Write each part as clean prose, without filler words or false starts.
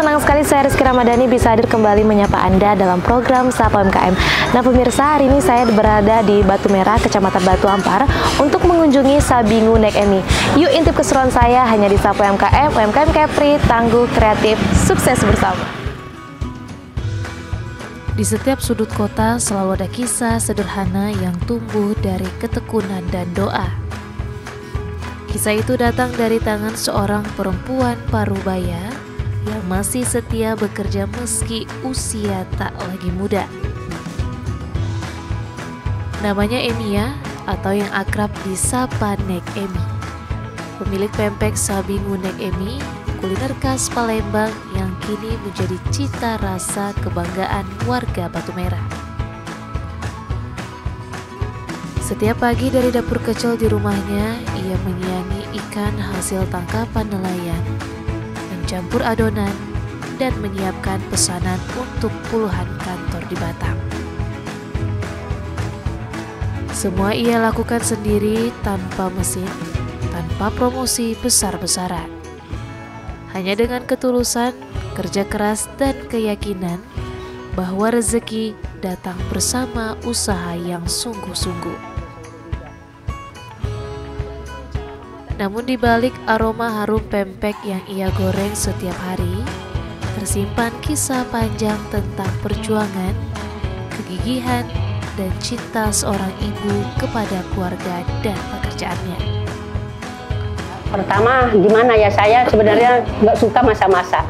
senang sekali saya Rizky Ramadhani bisa hadir kembali menyapa Anda dalam program Sapa UMKM. Nah pemirsa, hari ini saya berada di Batu Merah, Kecamatan Batu Ampar untuk mengunjungi Sabingu Nek Emi. Yuk intip keseruan saya hanya di Sapa UMKM, UMKM Kepri, tangguh, kreatif, sukses bersama. Di setiap sudut kota selalu ada kisah sederhana yang tumbuh dari ketekunan dan doa. Kisah itu datang dari tangan seorang perempuan parubaya yang masih setia bekerja meski usia tak lagi muda. Namanya Emia atau yang akrab disapa Nek Emi. Pemilik pempek Sabingu Nek Emi, kuliner khas Palembang yang kini menjadi cita rasa kebanggaan warga Batu Merah. Setiap pagi dari dapur kecil di rumahnya, ia menyiangi ikan hasil tangkapan nelayan, mencampur adonan, dan menyiapkan pesanan untuk puluhan kantor di Batam. Semua ia lakukan sendiri tanpa mesin, tanpa promosi besar-besaran. Hanya dengan ketulusan, kerja keras, dan keyakinan bahwa rezeki datang bersama usaha yang sungguh-sungguh. Namun di balik aroma harum pempek yang ia goreng setiap hari, tersimpan kisah panjang tentang perjuangan, kegigihan, dan cinta seorang ibu kepada keluarga dan pekerjaannya. Pertama, gimana ya, saya sebenarnya nggak suka masak-masak.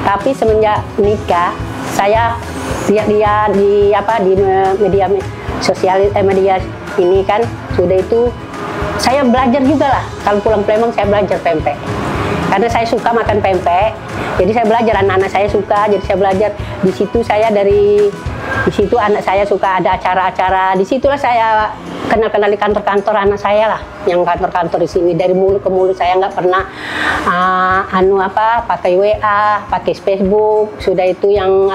Tapi semenjak nikah, saya lihat dia di media sosial, media ini kan, sudah itu saya belajar juga lah. Kalau pulang Palembang saya belajar pempek. Karena saya suka makan pempek, jadi saya belajar, anak-anak saya suka, jadi saya belajar. Di situ anak saya suka ada acara-acara. Disitulah saya kenal-kenal di kantor-kantor anak saya lah, yang kantor-kantor di sini. Dari mulut ke mulut saya nggak pernah pakai WA, pakai Facebook. Sudah itu yang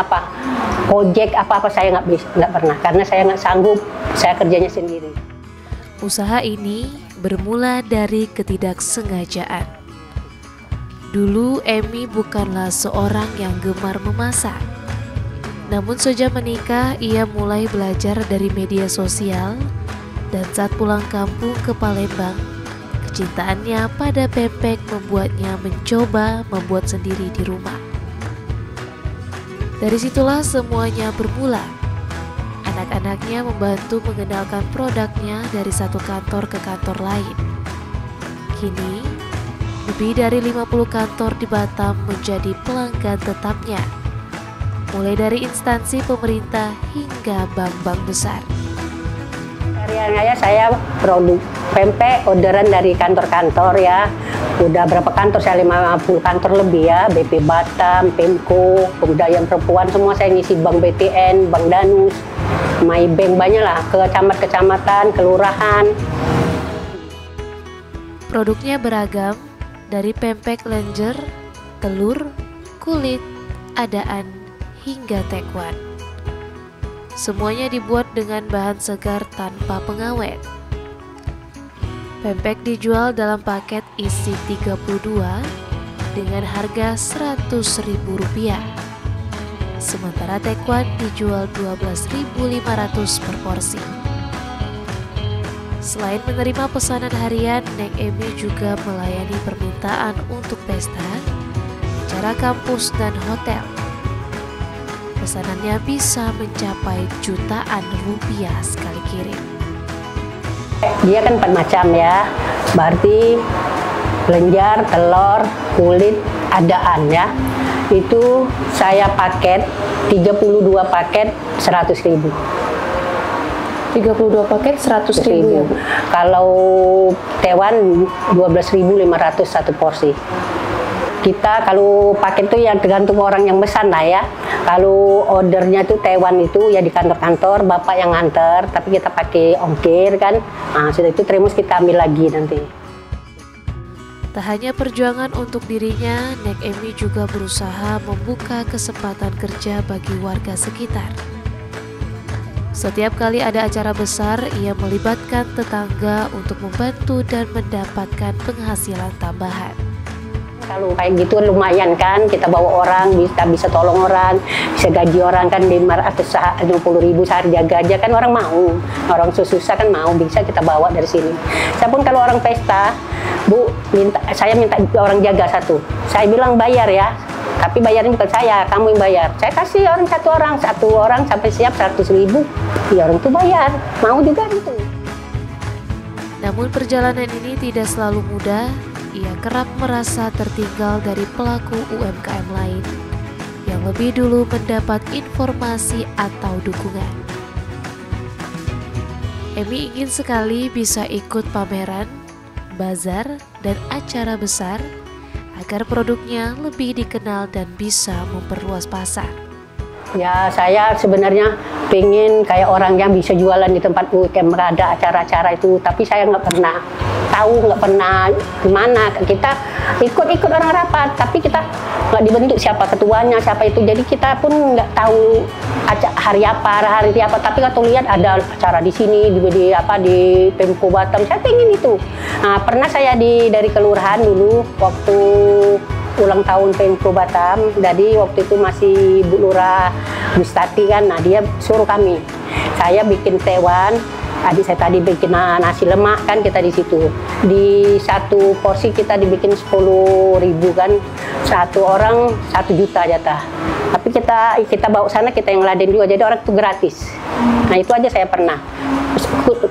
Gojek apa saya nggak pernah, karena saya nggak sanggup, saya kerjanya sendiri. Usaha ini bermula dari ketidaksengajaan. Dulu Emi bukanlah seorang yang gemar memasak. Namun sejak menikah, ia mulai belajar dari media sosial, dan saat pulang kampung ke Palembang, kecintaannya pada pempek membuatnya mencoba membuat sendiri di rumah. Dari situlah semuanya bermula. Anak-anaknya membantu mengenalkan produknya dari satu kantor ke kantor lain. Kini, lebih dari 50 kantor di Batam menjadi pelanggan tetapnya, mulai dari instansi pemerintah hingga bank-bank besar. Hariannya saya produk pempek orderan dari kantor-kantor ya. Udah berapa kantor, saya 50 kantor lebih ya. BP Batam, Pemko, Pemberdayaan Perempuan, semua saya ngisi Bank BTN, Bank Danus, Maybank, banyak lah, ke kecamatan, kelurahan. Produknya beragam, dari pempek lenjer, telur, kulit, adaan, hingga tekwan. Semuanya dibuat dengan bahan segar tanpa pengawet. Pempek dijual dalam paket isi 32 dengan harga Rp100.000. Sementara tekwan dijual Rp12.500 per porsi. Selain menerima pesanan harian, Nek Emi juga melayani permintaan untuk pesta, acara kampus, dan hotel. Pesanannya bisa mencapai jutaan rupiah sekali kirim. Dia kan 4 macam ya, berarti lenjar, telur, kulit, adaan ya. Itu saya paket 32 paket 100.000. 32 paket 100.000. Kalau tewan 12.500 satu porsi. Kita kalau paket itu yang tergantung orang yang pesan lah ya. Kalau ordernya tuh tewan itu ya di kantor-kantor, bapak yang nganter, tapi kita pakai ongkir kan. Nah, sudah itu terus kita ambil lagi nanti. Tak hanya perjuangan untuk dirinya, Nek Emi juga berusaha membuka kesempatan kerja bagi warga sekitar. Setiap kali ada acara besar, ia melibatkan tetangga untuk membantu dan mendapatkan penghasilan tambahan. Kalau kayak gitu lumayan kan, kita bawa orang, bisa tolong orang, bisa gaji orang kan 550.000 sehari jaga aja kan orang mau, orang susah kan mau, bisa kita bawa dari sini. Saya pun kalau orang pesta, Bu, saya minta orang jaga satu, saya bilang bayar ya, tapi bayarnya bukan saya, kamu yang bayar. Saya kasih satu orang sampai siap 100.000, ya orang itu bayar, mau juga gitu. Namun perjalanan ini tidak selalu mudah. Ia kerap merasa tertinggal dari pelaku UMKM lain yang lebih dulu mendapat informasi atau dukungan. Emi ingin sekali bisa ikut pameran, bazar, dan acara besar agar produknya lebih dikenal dan bisa memperluas pasar. Ya, saya sebenarnya pengen kayak orang yang bisa jualan di tempat UMKM, ada acara-acara itu, tapi saya nggak pernah tahu, nggak pernah gimana. Kita ikut orang rapat, tapi kita nggak dibentuk siapa ketuanya, siapa itu. Jadi kita pun nggak tahu hari apa. Tapi kalau lihat ada acara di sini, di Pemko Batam, saya pengen itu. Nah, pernah saya dari kelurahan dulu waktu ulang tahun Pemko Batam, jadi waktu itu masih Bu Lurah Gustati kan, nah dia suruh kami, saya bikin tewan, adik saya tadi bikin nasi lemak kan, kita di situ, di satu porsi kita dibikin 10.000 kan, satu orang 1 juta jatah, tapi kita bawa sana, kita yang ngeladen juga, jadi orang itu gratis. Nah itu aja saya pernah,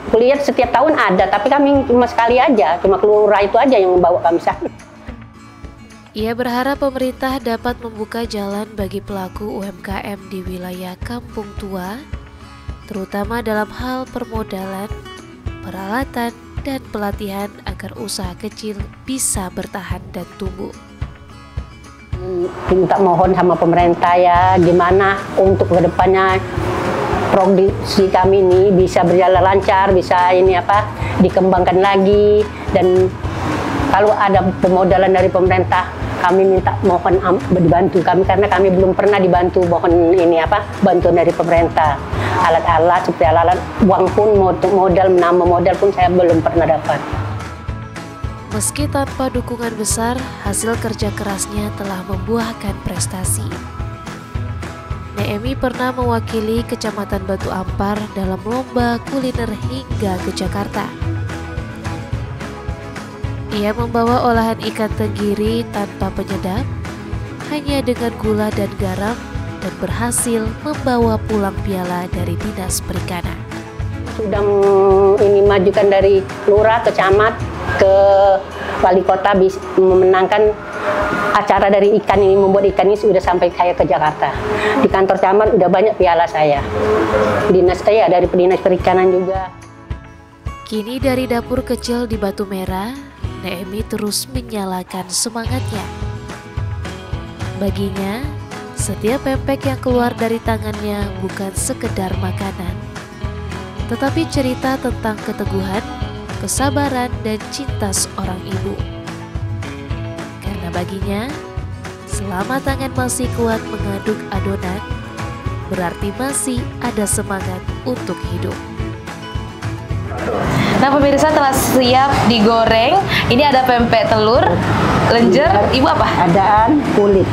kuliah setiap tahun ada, tapi kami cuma sekali aja, cuma kelurahan itu aja yang membawa kami sana. Ia berharap pemerintah dapat membuka jalan bagi pelaku UMKM di wilayah Kampung Tua, terutama dalam hal permodalan, peralatan, dan pelatihan agar usaha kecil bisa bertahan dan tumbuh. Minta mohon sama pemerintah ya, gimana untuk kedepannya produksi kami ini bisa berjalan lancar, bisa dikembangkan lagi, dan kalau ada pemodalan dari pemerintah, kami minta mohon dibantu kami, karena kami belum pernah dibantu, mohon bantuan dari pemerintah. Alat-alat seperti alat uang pun, menambah modal pun saya belum pernah dapat. Meski tanpa dukungan besar, hasil kerja kerasnya telah membuahkan prestasi. Emi pernah mewakili Kecamatan Batu Ampar dalam lomba kuliner hingga ke Jakarta. Ia membawa olahan ikan tenggiri tanpa penyedap, hanya dengan gula dan garam, dan berhasil membawa pulang piala dari Dinas Perikanan. Sudah majukan dari lurah ke camat ke wali kota, memenangkan acara dari ikan ini, membuat ikan ini sudah sampai saya ke Jakarta. Di kantor camat udah banyak piala saya. Dari Dinas Perikanan juga. Kini dari dapur kecil di Batu Merah, Emi terus menyalakan semangatnya. Baginya, setiap pempek yang keluar dari tangannya bukan sekedar makanan, tetapi cerita tentang keteguhan, kesabaran, dan cinta seorang ibu. Karena baginya, selama tangan masih kuat mengaduk adonan, berarti masih ada semangat untuk hidup. Nah pemirsa, telah siap digoreng. Ini ada pempek telur, lenjer, ibu apa? Adaan kulit.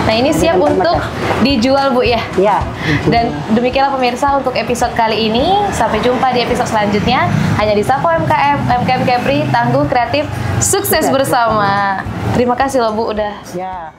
Nah ini siap untuk dijual Bu ya? Ya. Dan demikianlah pemirsa untuk episode kali ini. Sampai jumpa di episode selanjutnya. Hanya di Sapa UMKM Kepri, tangguh kreatif, sukses bersama. Terima kasih loh Bu udah. Ya.